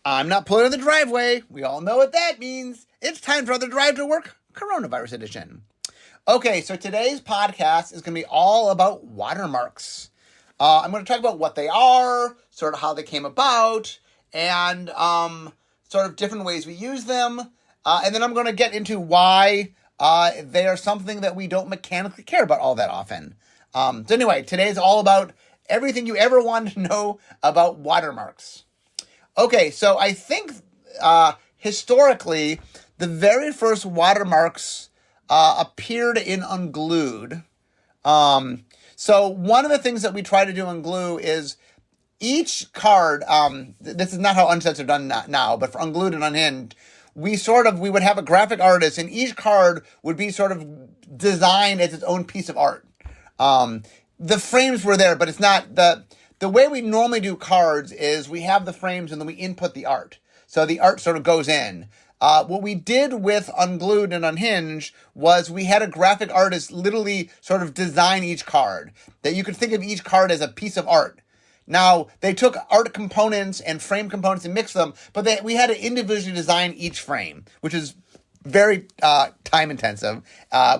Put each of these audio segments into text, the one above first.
I'm not pulling in the driveway. We all know what that means. It's time for the Drive to Work Coronavirus Edition. Okay, so today's podcast is going to be all about watermarks. I'm going to talk about what they are, sort of how they came about, and sort of different ways we use them. And then I'm going to get into why they are something that we don't mechanically care about all that often. So anyway, today's all about everything you ever wanted to know about watermarks. Okay, so I think historically, the very first watermarks appeared in Unglued. So one of the things that we try to do in Glue is each card, this is not how unsets are done now, but for Unglued and Unhinged, we would have a graphic artist, and each card would be sort of designed as its own piece of art. The frames were there, but it's not the way we normally do cards is we have the frames and then we input the art. So the art sort of goes in. What we did with Unglued and Unhinged was we had a graphic artist literally sort of design each card. That you could think of each card as a piece of art. Now, they took art components and frame components and mixed them, but we had to individually design each frame, which is very time intensive.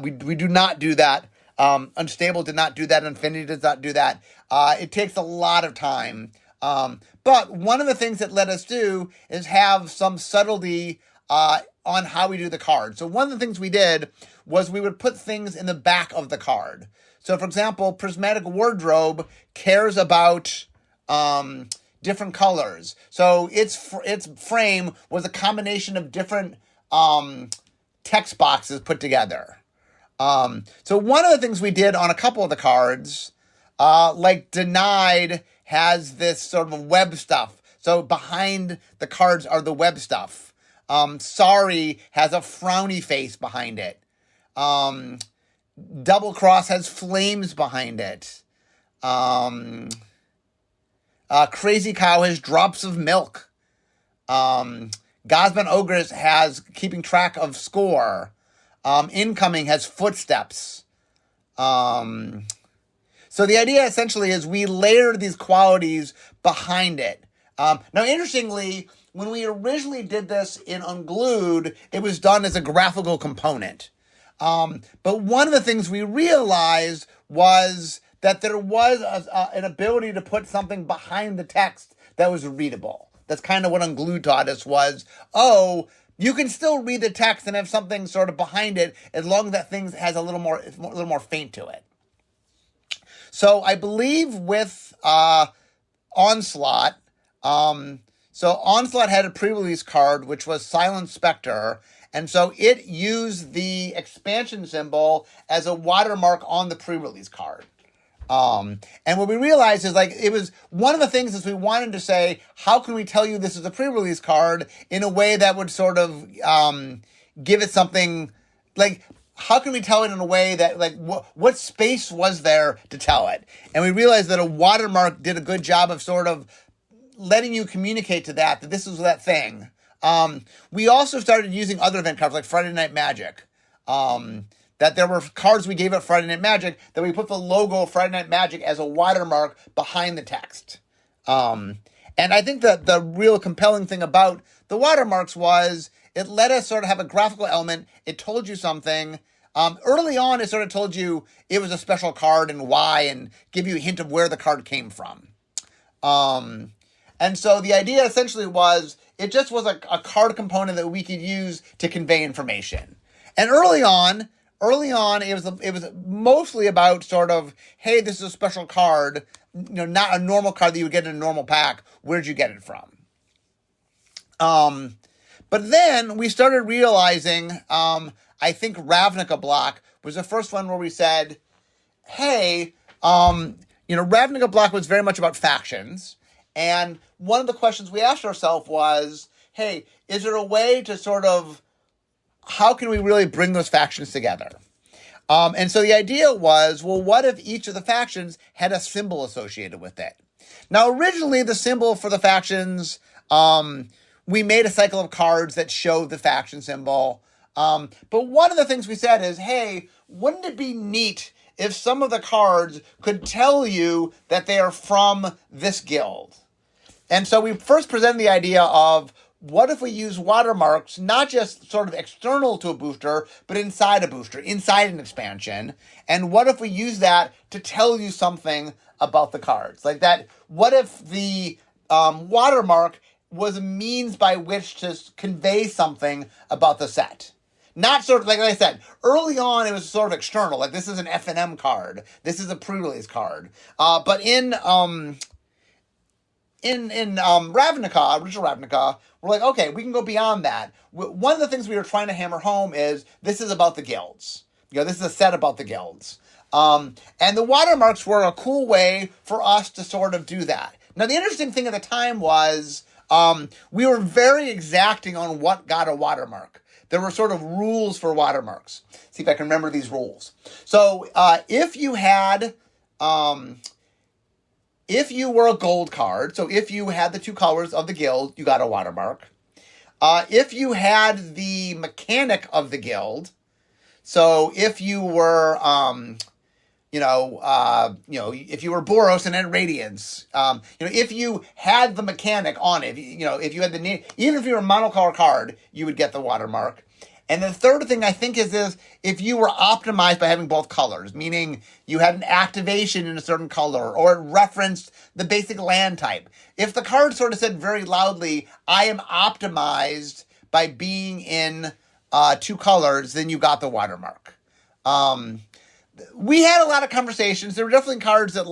We do not do that. Unstable did not do that. Infinity does not do that. It takes a lot of time. But one of the things that let us do is have some subtlety on how we do the card. So one of the things we did was we would put things in the back of the card. So, for example, Prismatic Wardrobe cares about different colors. So its frame was a combination of different text boxes put together. So one of the things we did on a couple of the cards, like Denied has this sort of web stuff. So behind the cards are the web stuff. Sorry has a frowny face behind it. Double Cross has flames behind it. Crazy Cow has drops of milk. Gosman Ogress has keeping track of score. Incoming has footsteps. So the idea essentially is we layer these qualities behind it. Now, interestingly, when we originally did this in Unglued, it was done as a graphical component. But one of the things we realized was that there was an ability to put something behind the text that was readable. That's kind of what Unglued taught us was, you can still read the text and have something sort of behind it as long as that thing has a little more faint to it. So I believe with Onslaught, so Onslaught had a pre-release card, which was Silent Spectre, and so it used the expansion symbol as a watermark on the pre-release card. And what we realized is it was one of the things is we wanted to say, how can we tell you this is a pre-release card in a way that would sort of give it something how can we tell it in a way that what space was there to tell it? And we realized that a watermark did a good job of sort of letting you communicate to that this is that thing. We also started using other event cards like Friday Night Magic. That there were cards we gave at Friday Night Magic that we put the logo of Friday Night Magic as a watermark behind the text. And I think that the real compelling thing about the watermarks was it let us sort of have a graphical element. It told you something. Early on, it sort of told you it was a special card and why and give you a hint of where the card came from. And so the idea essentially was it just was a card component that we could use to convey information. And early on, it was mostly about sort of, hey, this is a special card, not a normal card that you would get in a normal pack. Where'd you get it from? But then we started realizing, I think Ravnica Block was the first one where we said, hey, Ravnica Block was very much about factions. And one of the questions we asked ourselves was, hey, is there a way to sort of, how can we really bring those factions together? And so the idea was, well, what if each of the factions had a symbol associated with it? Now, originally, the symbol for the factions, we made a cycle of cards that showed the faction symbol. But one of the things we said is, hey, wouldn't it be neat if some of the cards could tell you that they are from this guild? And so we first presented the idea of what if we use watermarks, not just sort of external to a booster, but inside a booster, inside an expansion. And what if we use that to tell you something about the cards? Like that, what if the watermark was a means by which to convey something about the set? Not sort of, like I said, early on it was sort of external, like this is an F&M card, this is a pre-release card. But in Ravnica, original Ravnica, we're like, okay, we can go beyond that. One of the things we were trying to hammer home is this is about the guilds. This is a set about the guilds. And the watermarks were a cool way for us to sort of do that. Now, the interesting thing at the time was we were very exacting on what got a watermark. There were sort of rules for watermarks. See if I can remember these rules. So if you were a gold card, so if you had the 2 colors of the guild, you got a watermark. If you had the mechanic of the guild, so if you were, if you were Boros and had Radiance, if you had the mechanic on it, if you had the name, even if you were a monocolor card, you would get the watermark. And the third thing I think is if you were optimized by having both colors, meaning you had an activation in a certain color or it referenced the basic land type. If the card sort of said very loudly, I am optimized by being in 2 colors, then you got the watermark. We had a lot of conversations. There were definitely cards that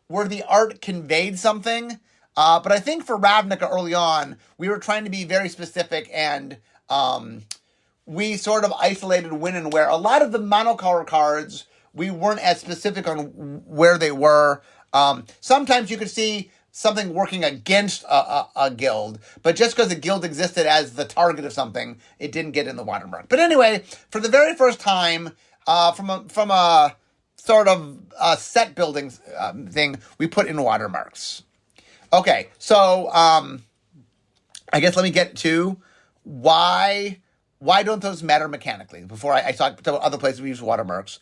where the art conveyed something. But I think for Ravnica early on, we were trying to be very specific and we sort of isolated when and where. A lot of the monocolor cards, we weren't as specific on where they were. Sometimes you could see something working against a guild, but just because the guild existed as the target of something, it didn't get in the watermark. But anyway, for the very first time, from a sort of set building thing, we put in watermarks. Okay, so I guess let me get to why don't those matter mechanically? Before I talk to other places we use watermarks,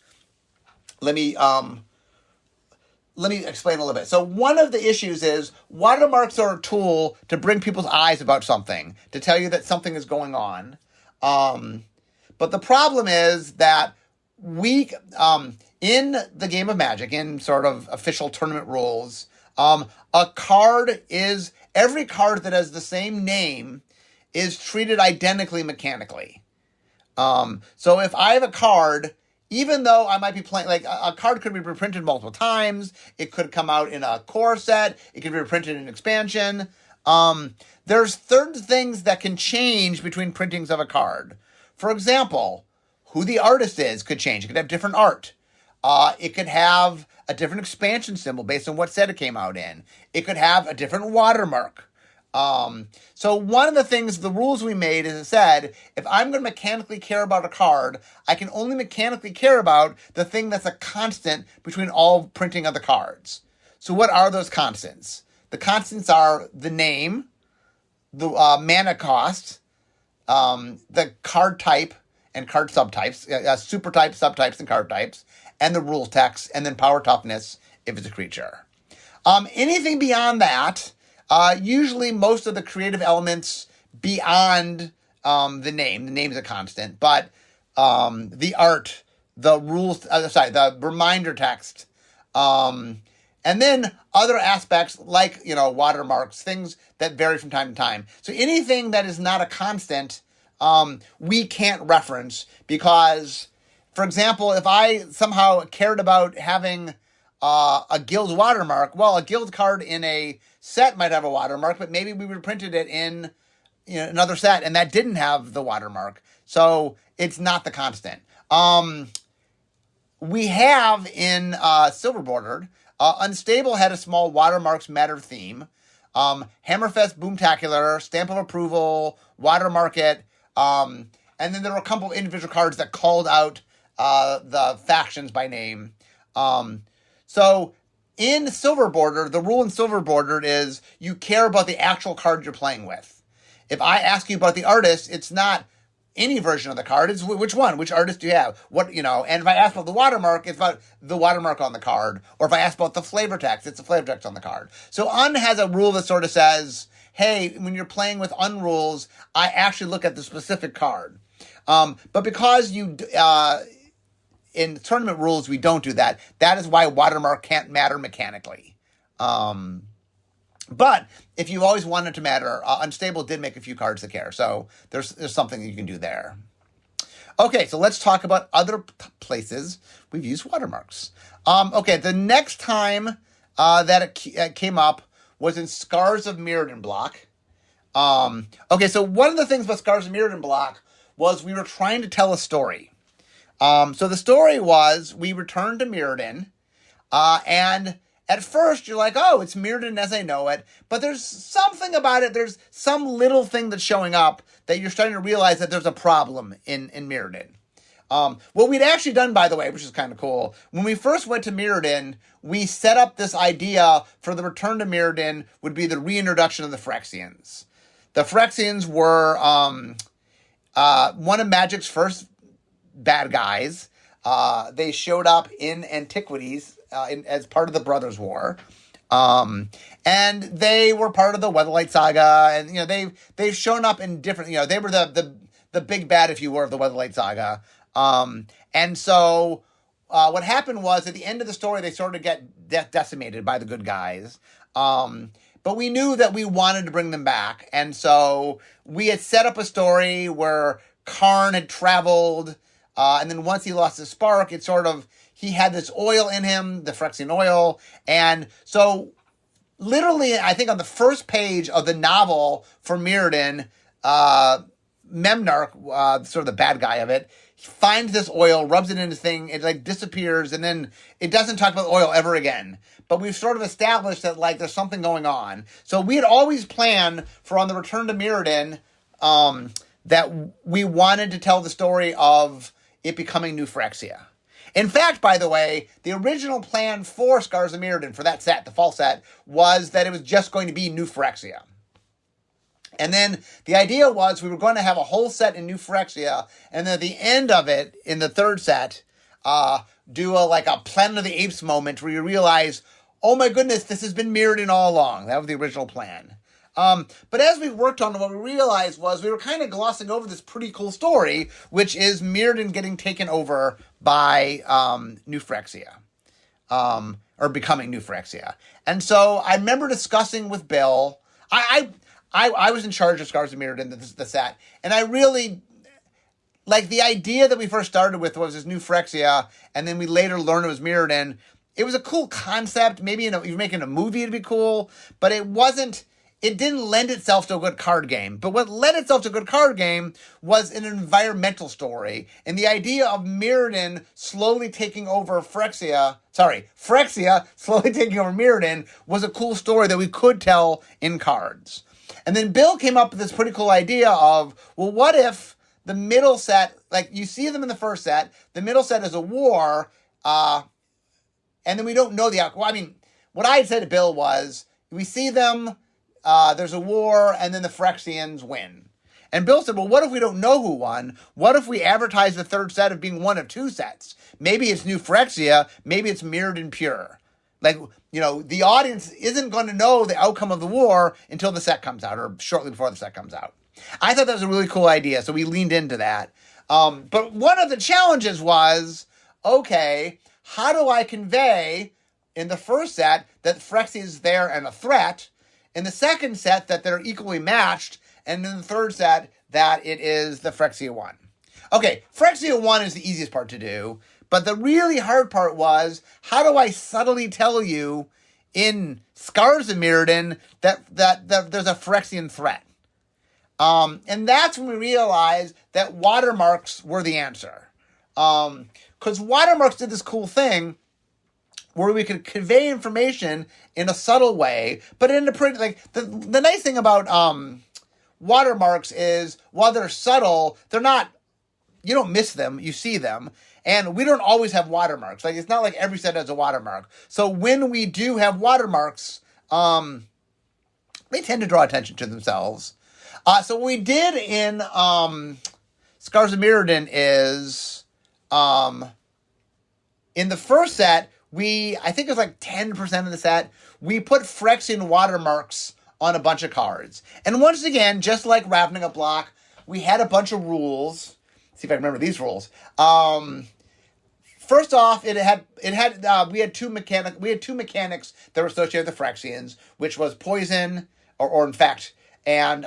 let me explain a little bit. So one of the issues is watermarks are a tool to bring people's eyes about something, to tell you that something is going on. But the problem is that we, in the game of Magic, in sort of official tournament rules, every card that has the same name is treated identically mechanically. So if I have a card, even though I might be playing, like a card could be reprinted multiple times, it could come out in a core set, it could be reprinted in an expansion. There's certain things that can change between printings of a card. For example, who the artist is could change. It could have different art. It could have a different expansion symbol based on what set it came out in. It could have a different watermark. So one of the things, the rules we made is it said, if I'm going to mechanically care about a card, I can only mechanically care about the thing that's a constant between all printing of the cards. So what are those constants? The constants are the name, the mana cost, the card type and card subtypes, super types, subtypes, and card types, and the rule text, and then power toughness if it's a creature. Anything beyond that, usually most of the creative elements beyond the name is a constant, but the art, the rules, the reminder text, and then other aspects like, watermarks, things that vary from time to time. So anything that is not a constant, we can't reference because, for example, if I somehow cared about having a guild watermark, well, a guild card in a set might have a watermark, but maybe we reprinted it in another set and that didn't have the watermark. So it's not the constant. We have in Silver Bordered, Unstable had a small watermarks matter theme. Hammerfest Boomtacular, Stamp of Approval, Watermark It, and then there were a couple of individual cards that called out the factions by name. So in Silver Bordered, the rule in Silver Bordered is you care about the actual card you're playing with. If I ask you about the artist, it's not, any version of the card. It's which one, which artist do you have? What, and if I ask about the watermark, it's about the watermark on the card. Or if I ask about the flavor text, it's the flavor text on the card. So has a rule that sort of says, hey, when you're playing with rules, I actually look at the specific card. But because in tournament rules, we don't do that. That is why watermark can't matter mechanically. But if you always want it to matter, Unstable did make a few cards that care. So there's something that you can do there. Okay, so let's talk about other places we've used watermarks. Okay, the next time that it came up was in Scars of Mirrodin block. Okay, so one of the things about Scars of Mirrodin block was we were trying to tell a story. So the story was we returned to Mirrodin, and at first you're like, oh, it's Mirrodin as I know it, but there's something about it. There's some little thing that's showing up that you're starting to realize that there's a problem in Mirrodin. What we'd actually done, by the way, which is kind of cool, when we first went to Mirrodin, we set up this idea for the return to Mirrodin would be the reintroduction of the Phyrexians. The Phyrexians were one of Magic's first bad guys. They showed up in Antiquities as part of the Brothers' War. And they were part of the Weatherlight Saga. And, they've shown up in different, they were the big bad, if you were, of the Weatherlight Saga. And so what happened was at the end of the story, they sort of get decimated by the good guys. But we knew that we wanted to bring them back. And so we had set up a story where Karn had traveled, and then once he lost his spark, he had this oil in him, the Phyrexian oil. And so literally, I think on the first page of the novel for Mirrodin, Memnarch, sort of the bad guy of it, he finds this oil, rubs it in his thing, it disappears, and then it doesn't talk about oil ever again. But we've sort of established that there's something going on. So we had always planned for on the return to Mirrodin that we wanted to tell the story of it becoming New Phyrexia. In fact, by the way, the original plan for Scars of Mirrodin, for that set, the fall set, was that it was just going to be New Phyrexia. And then the idea was we were going to have a whole set in New Phyrexia, and then at the end of it, in the third set, do a Planet of the Apes moment where you realize, oh my goodness, this has been Mirrodin all along. That was the original plan. But as we worked on it, what we realized was we were kind of glossing over this pretty cool story, which is Mirrodin getting taken over by New Phyrexia, or becoming New Phyrexia. And so I remember discussing with Bill. I was in charge of Scars of Mirrodin, the set, and I really the idea that we first started with was this New Phyrexia, and then we later learned it was Mirrodin. It was a cool concept. Maybe if you're making a movie, it'd be cool, but it wasn't. It didn't lend itself to a good card game. But what led itself to a good card game was an environmental story. And the idea of Mirrodin slowly taking over Phyrexia slowly taking over Mirrodin was a cool story that we could tell in cards. And then Bill came up with this pretty cool idea of, well, what if the middle set, you see them in the first set, the middle set is a war, and then we don't know the outcome. Well, I mean, what I had said to Bill was, we see them, there's a war, and then the Phyrexians win. And Bill said, well, what if we don't know who won? What if we advertise the third set of being one of two sets? Maybe it's New Phyrexia, maybe it's Mirrodin Pure. The audience isn't going to know the outcome of the war until the set comes out, or shortly before the set comes out. I thought that was a really cool idea, so we leaned into that. But one of the challenges was, okay, how do I convey in the first set that Phyrexia is there and a threat, in the second set that they're equally matched, and in the third set that it is the Phyrexia 1. Okay, Phyrexia 1 is the easiest part to do, but the really hard part was, how do I subtly tell you in Scars of Mirrodin that there's a Phyrexian threat? And that's when we realized that watermarks were the answer. Because watermarks did this cool thing where we could convey information in a subtle way, but in a pretty, the nice thing about watermarks is, while they're subtle, they're not, you don't miss them, you see them, and we don't always have watermarks. It's not like every set has a watermark. So when we do have watermarks, they tend to draw attention to themselves. So what we did in Scars of Mirrodin is, in the first set, I think it was like 10% of the set, we put Phyrexian watermarks on a bunch of cards. And once again, just like Ravnica Block, we had a bunch of rules. Let's see if I remember these rules. First off, we had two mechanics that were associated with the Phyrexians, which was poison or infect and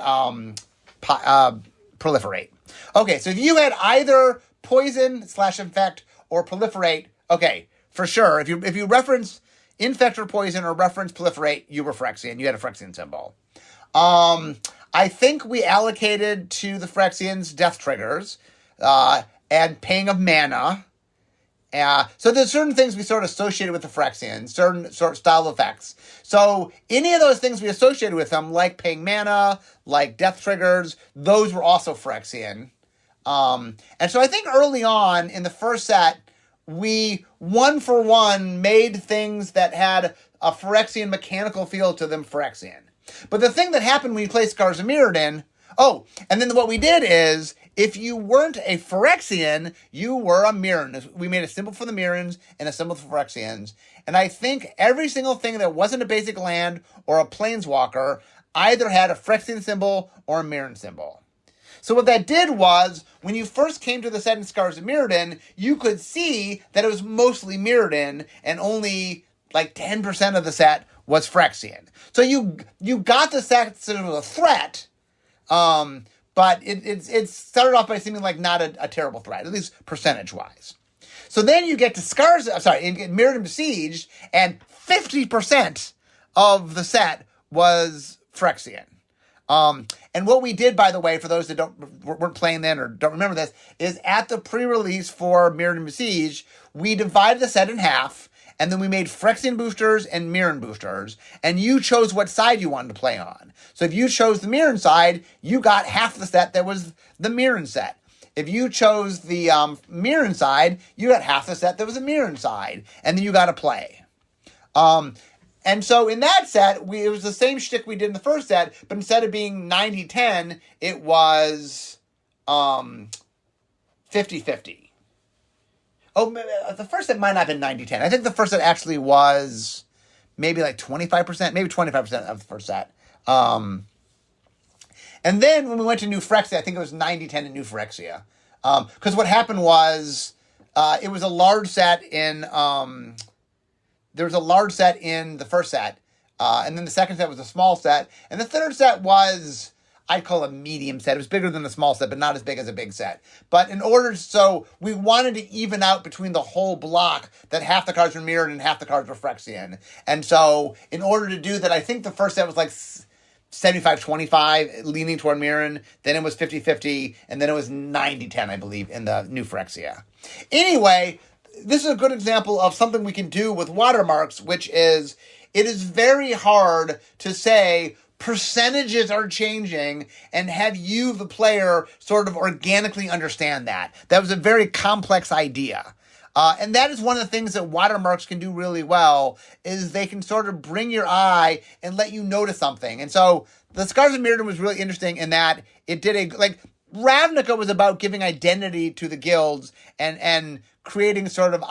proliferate. Okay, so if you had either poison/infect or proliferate, okay, for sure. If you reference infect or poison or reference proliferate, you were Phyrexian. You had a Phyrexian symbol. I think we allocated to the Phyrexians death triggers and paying of mana. So there's certain things we sort of associated with the Phyrexians, certain sort of style effects. So any of those things we associated with them, like paying mana, like death triggers, those were also Phyrexian. And so I think early on in the first set, we one for one made things that had a Phyrexian mechanical feel to them Phyrexian. But the thing that happened when you play Scars of Mirrodin, and then what we did is, if you weren't a Phyrexian, you were a Mirren. We made a symbol for the Mirrens and a symbol for Phyrexians. And I think every single thing that wasn't a basic land or a planeswalker either had a Phyrexian symbol or a Mirren symbol. So what that did was, when you first came to the set in Scars of Mirrodin, you could see that it was mostly Mirrodin and only like 10% of the set was Phyrexian. So you got the set as a threat, but it started off by seeming like not a terrible threat, at least percentage-wise. So then you get to Mirrodin Besieged, and 50% of the set was Phyrexian. And what we did, by the way, for those that weren't playing then or don't remember this, is at the pre-release for Mirrodin Besieged, we divided the set in half, and then we made Phyrexian boosters and Mirren boosters, and you chose what side you wanted to play on. So if you chose the Mirren side, you got half the set that was the Mirren set. If you chose the Mirren side, you got half the set that was a Mirren side, and then you got to play. And so in that set, it was the same shtick we did in the first set, but instead of being 90-10, it was 50-50. Oh, the first set might not have been 90-10. I think the first set actually was maybe like 25%, maybe 25% of the first set. And then when we went to New Phyrexia, I think it was 90-10 in New Phyrexia. Because what happened was, it was a large set in... there was a large set in the first set, and then the second set was a small set, and the third set was, I'd call a medium set. It was bigger than the small set, but not as big as a big set. But so we wanted to even out between the whole block that half the cards were mirrored and half the cards were Phyrexian. And so in order to do that, I think the first set was like 75-25, leaning toward Mirren, then it was 50-50, and then it was 90-10, I believe, in the New Phyrexia. Anyway, this is a good example of something we can do with Watermarks, which is, it is very hard to say percentages are changing and have you, the player, sort of organically understand that. That was a very complex idea. And that is one of the things that Watermarks can do really well, is they can sort of bring your eye and let you notice something. And so the Scars of Mirrodin was really interesting in that it did Ravnica was about giving identity to the guilds and creating sort of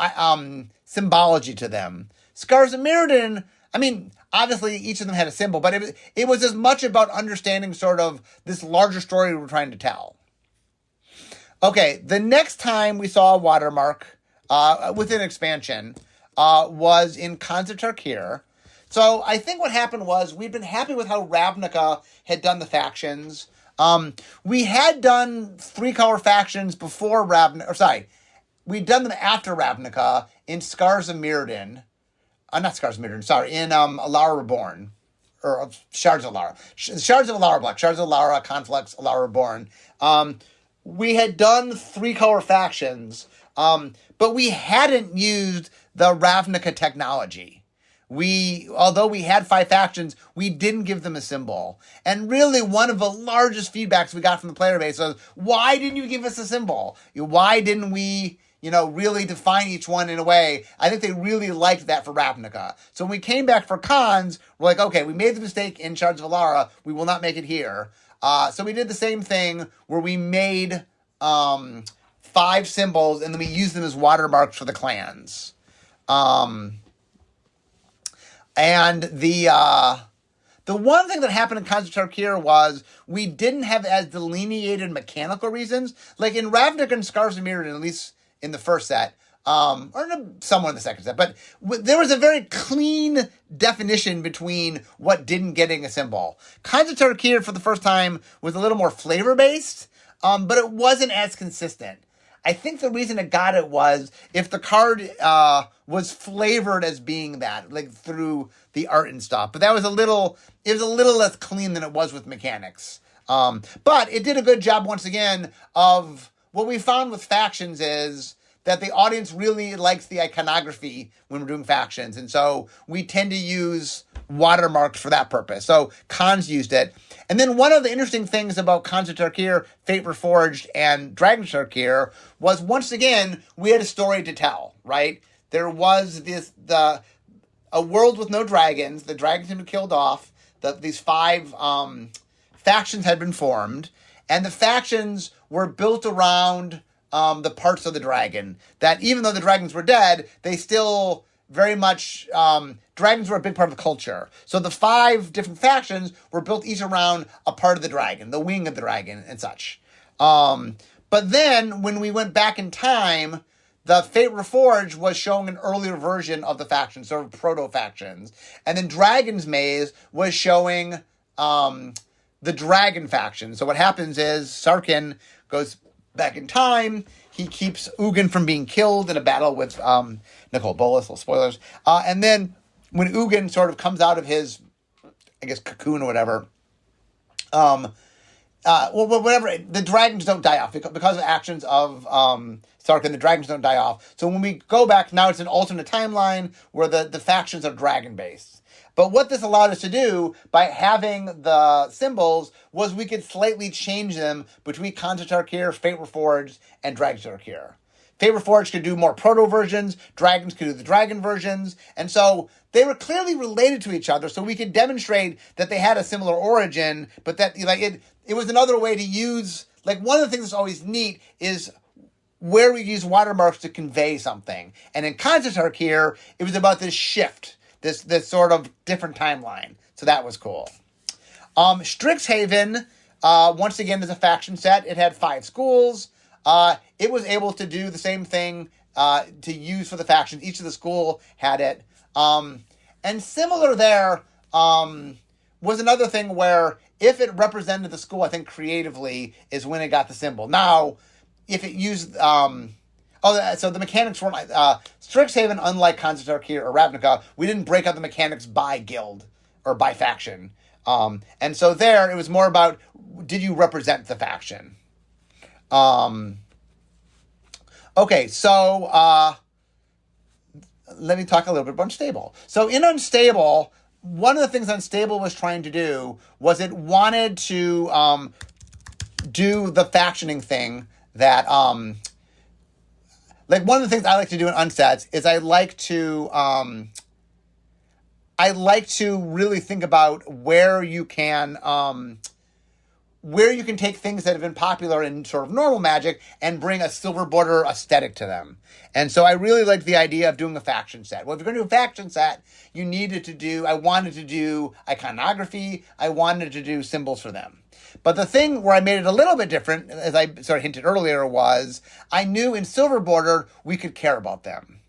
symbology to them. Scars of Mirrodin, I mean, obviously each of them had a symbol, but it was as much about understanding sort of this larger story we were trying to tell. Okay, the next time we saw a watermark within expansion was in Khans of Tarkir. So I think what happened was we'd been happy with how Ravnica had done the factions. We had done 3-color factions before Ravnica, we'd done them after Ravnica in Scars of Mirrodin. Not Scars of Mirrodin, sorry, in Alara Reborn. Or Shards of Alara. Shards of Alara Black, Shards of Alara, Conflux, Alara Reborn. We had done 3-color factions, but we hadn't used the Ravnica technology. Although we had 5 factions, we didn't give them a symbol. And really, one of the largest feedbacks we got from the player base was, why didn't you give us a symbol? Why didn't we, really define each one in a way? I think they really liked that for Ravnica. So when we came back for Khans, we're like, okay, we made the mistake in Shards of Alara. We will not make it here. So we did the same thing where we made 5 symbols, and then we use them as watermarks for the clans. And the one thing that happened in Khans of Tarkir was we didn't have as delineated mechanical reasons. Like in Ravnica and Scars of Mirrodin, at least in the first set, somewhere in the second set, but there was a very clean definition between what didn't getting a symbol. Khans of Tarkir for the first time was a little more flavor-based, but it wasn't as consistent. I think the reason it got it was if the card was flavored as being that, like through the art and stuff. But it was a little less clean than it was with mechanics. But it did a good job once again of what we found with factions is that the audience really likes the iconography when we're doing factions. And so we tend to use watermarks for that purpose. So Khans used it. And then one of the interesting things about Khans of Tarkir, Fate Reforged, and Dragons of Tarkir was, once again, we had a story to tell, right? There was a world with no dragons. The dragons had been killed off. These 5 factions had been formed. And the factions were built around the parts of the dragon that, even though the dragons were dead, they still very much, dragons were a big part of the culture. So the 5 different factions were built each around a part of the dragon, the wing of the dragon and such. But then when we went back in time, the Fate Reforged was showing an earlier version of the factions, sort of proto-factions. And then Dragon's Maze was showing the dragon faction. So what happens is Sarkhan goes back in time. He keeps Ugin from being killed in a battle with Nicol Bolas, little spoilers. And then when Ugin sort of comes out of his, I guess, cocoon or whatever, whatever, the dragons don't die off because of actions of Sarkhan. The dragons don't die off. So when we go back, now it's an alternate timeline where the factions are dragon-based. But what this allowed us to do by having the symbols was we could slightly change them between Khans of Tarkir, Fate Reforged, and Dragons of Tarkir. Fate Reforged could do more proto versions, Dragons could do the dragon versions, and so they were clearly related to each other, so we could demonstrate that they had a similar origin, but that it was another way to use, like, one of the things that's always neat is where we use watermarks to convey something. And in Khans of Tarkir, it was about this shift, this sort of different timeline. So that was cool. Strixhaven, once again, is a faction set. It had 5 schools. It was able to do the same thing to use for the factions. Each of the school had it. And similar there was another thing where if it represented the school, I think creatively, is when it got the symbol. Now, if it used... so the mechanics weren't... Strixhaven, unlike Khans of Tarkir or Ravnica, we didn't break out the mechanics by guild or by faction. And so there, it was more about, did you represent the faction? Okay, so let me talk a little bit about Unstable. So in Unstable, one of the things Unstable was trying to do was it wanted to do the factioning thing that... like, one of the things I like to do in unsets is I like to really think about where you can take things that have been popular in sort of normal Magic and bring a silver border aesthetic to them. And so I really like the idea of doing a faction set. Well, if you're going to do a faction set, I wanted to do iconography, I wanted to do symbols for them. But the thing where I made it a little bit different, as I sort of hinted earlier, was I knew in silver border we could care about them.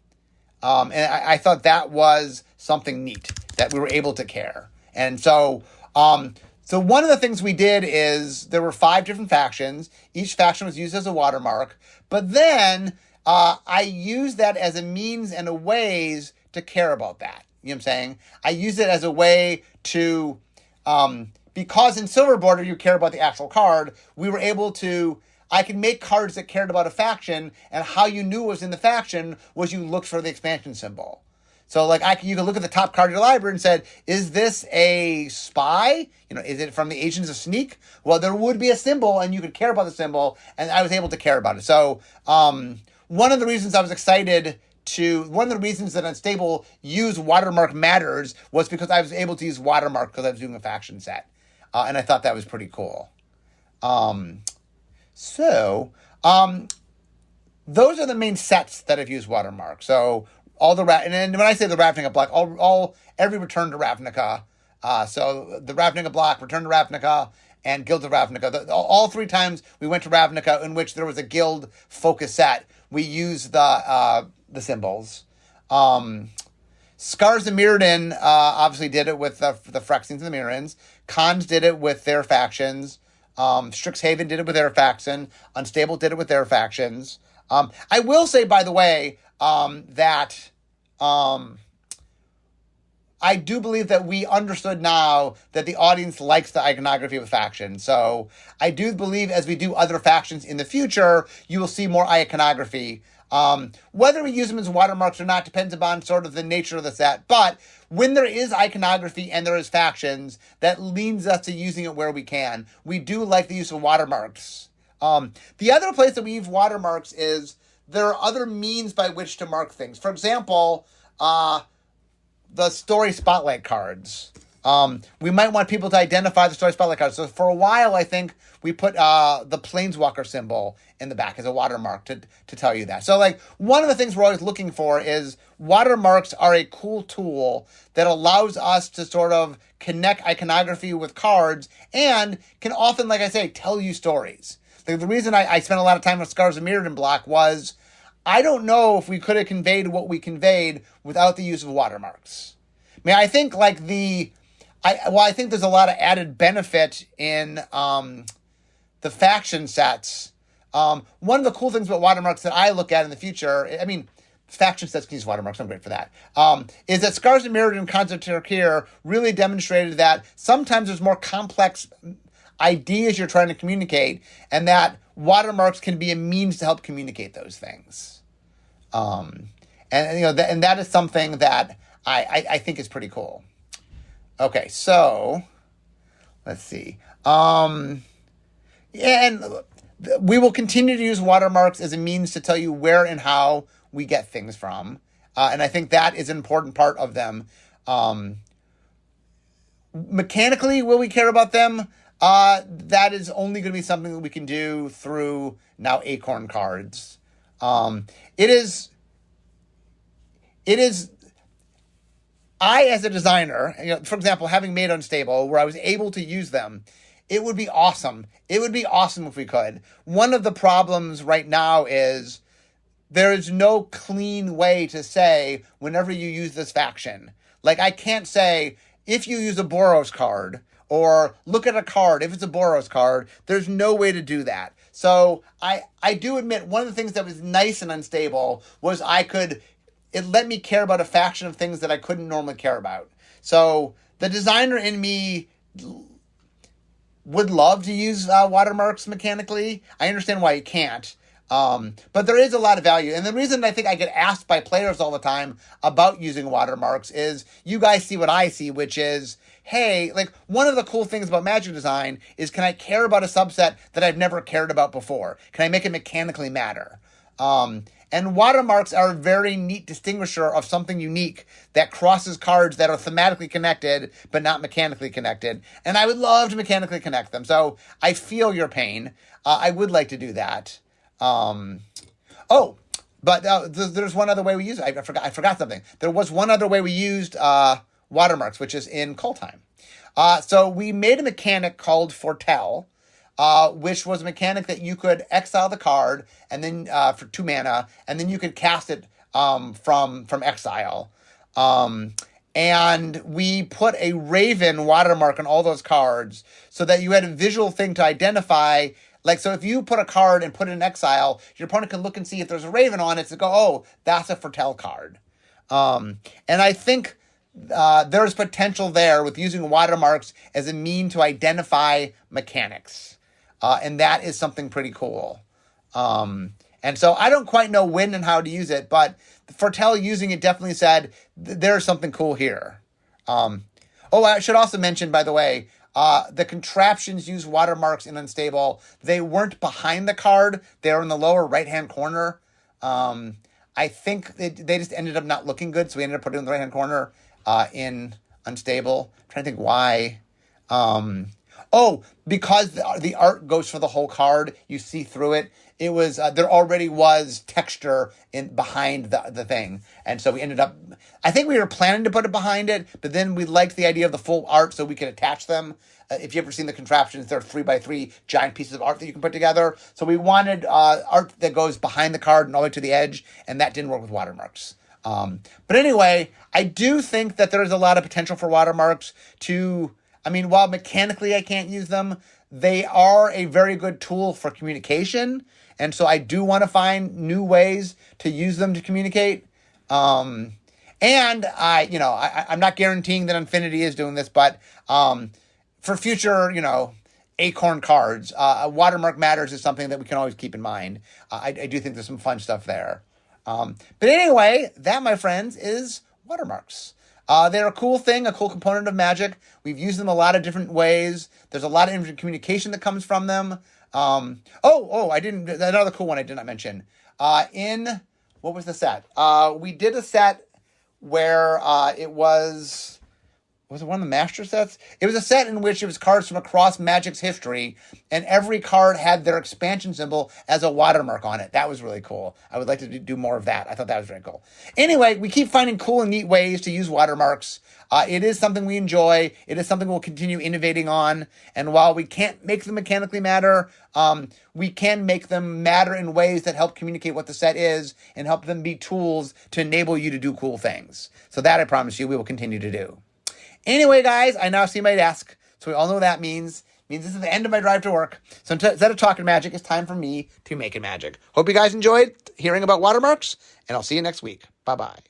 And I thought that was something neat, that we were able to care. And so one of the things we did is there were 5 different factions. Each faction was used as a watermark. But then I used that as a means and a ways to care about that. You know what I'm saying? I used it as a way to... because in silver border you care about the actual card, we were able to... I could make cards that cared about a faction, and how you knew it was in the faction was you looked for the expansion symbol. So, like, you could look at the top card of your library and said, is this a spy? Is it from the Agents of Sneak? Well, there would be a symbol, and you could care about the symbol, and I was able to care about it. So, one of the reasons I was excited one of the reasons that Unstable used Watermark Matters was because I was able to use Watermark because I was doing a faction set. And I thought that was pretty cool. So Those are the main sets that have used Watermark. So all the and when I say the Ravnica block, every Return to Ravnica. So the Ravnica block, Return to Ravnica, and Guild of Ravnica. All 3 times we went to Ravnica in which there was a guild focus set, we used the symbols. Scars of Mirrodin obviously did it with the Phyrexians and the Mirrans. Khans did it with their factions. Strixhaven did it with their faction. Unstable did it with their factions. I will say, by the way, that I do believe that we understood now that the audience likes the iconography of a faction. So I do believe as we do other factions in the future, you will see more iconography. Whether we use them as watermarks or not depends upon sort of the nature of the set. But when there is iconography and there is factions, that leads us to using it where we can. We do like the use of watermarks. The other place that we use watermarks is there are other means by which to mark things. For example, the story spotlight cards. We might want people to identify the story spotlight cards. So for a while, I think we put the Planeswalker symbol in the back as a watermark to tell you that. So like one of the things we're always looking for is watermarks are a cool tool that allows us to sort of connect iconography with cards and can often, like I say, tell you stories. Like the reason I spent a lot of time with Scars of Mirrodin block was I don't know if we could have conveyed what we conveyed without the use of watermarks. I mean, I think like I think there's a lot of added benefit in the faction sets. One of the cool things about watermarks that I look at in the future, I mean, faction sets can use watermarks, I'm great for that, is that Scars of Mirrodin and Khans of Tarkir really demonstrated that sometimes there's more complex ideas you're trying to communicate, and that watermarks can be a means to help communicate those things. And that is something that I think is pretty cool. Okay, so let's see. And we will continue to use watermarks as a means to tell you where and how we get things from. And I think that is an important part of them. Mechanically, will we care about them? That is only going to be something that we can do through now Acorn cards. It is, I as a designer, for example, having made Unstable, where I was able to use them, it would be awesome. It would be awesome if we could. One of the problems right now is there is no clean way to say whenever you use this faction. Like I can't say if you use a Boros card, or look at a card, if it's a Boros card, there's no way to do that. So I do admit one of the things that was nice and Unstable was it let me care about a faction of things that I couldn't normally care about. So the designer in me would love to use watermarks mechanically. I understand why you can't. But there is a lot of value. And the reason I think I get asked by players all the time about using watermarks is you guys see what I see, which is, hey, like one of the cool things about Magic design is can I care about a subset that I've never cared about before? Can I make it mechanically matter? And watermarks are a very neat distinguisher of something unique that crosses cards that are thematically connected, but not mechanically connected. And I would love to mechanically connect them. So I feel your pain. I would like to do that. There's one other way we use it. I forgot something. There was one other way we used watermarks, which is in Kaldheim. So we made a mechanic called Foretell, which was a mechanic that you could exile the card and then for 2 mana, and then you could cast it from exile. And we put a Raven watermark on all those cards so that you had a visual thing to identify. Like, so if you put a card and put it in exile, your opponent can look and see if there's a Raven on it to go, oh, that's a Foretell card. And I think there's potential there with using watermarks as a mean to identify mechanics. And that is something pretty cool. And so I don't quite know when and how to use it, but Foretell using it definitely said, there's something cool here. I should also mention, by the way, the contraptions use watermarks in Unstable. They weren't behind the card. They were in the lower right-hand corner. I think they just ended up not looking good, so we ended up putting them in the right-hand corner in Unstable. I'm trying to think why. Oh, because the art goes for the whole card, you see through it. It was there already was texture behind the thing, and so we ended up. I think we were planning to put it behind it, but then we liked the idea of the full art, so we could attach them. If you've ever seen the contraptions, they're 3x3 giant pieces of art that you can put together. So we wanted art that goes behind the card and all the way to the edge, and that didn't work with Watermarks. But anyway, I do think that there's a lot of potential for Watermarks to. I mean, while mechanically I can't use them, they are a very good tool for communication. And so I do want to find new ways to use them to communicate. And I'm not guaranteeing that Infinity is doing this, but for future, Acorn cards, Watermark Matters is something that we can always keep in mind. I do think there's some fun stuff there. But anyway, that, my friends, is Watermarks. They're a cool thing, a cool component of Magic. We've used them a lot of different ways. There's a lot of communication that comes from them. Another cool one I did not mention. What was the set? We did a set where it was it one of the master sets? It was a set in which it was cards from across Magic's history, and every card had their expansion symbol as a watermark on it. That was really cool. I would like to do more of that. I thought that was very cool. Anyway, we keep finding cool and neat ways to use watermarks. It is something we enjoy. It is something we'll continue innovating on. And while we can't make them mechanically matter, we can make them matter in ways that help communicate what the set is and help them be tools to enable you to do cool things. So that, I promise you, we will continue to do. Anyway, guys, I now see my desk, so we all know what that means. It means this is the end of my drive to work. So instead of talking magic, it's time for me to make it magic. Hope you guys enjoyed hearing about watermarks, and I'll see you next week. Bye-bye.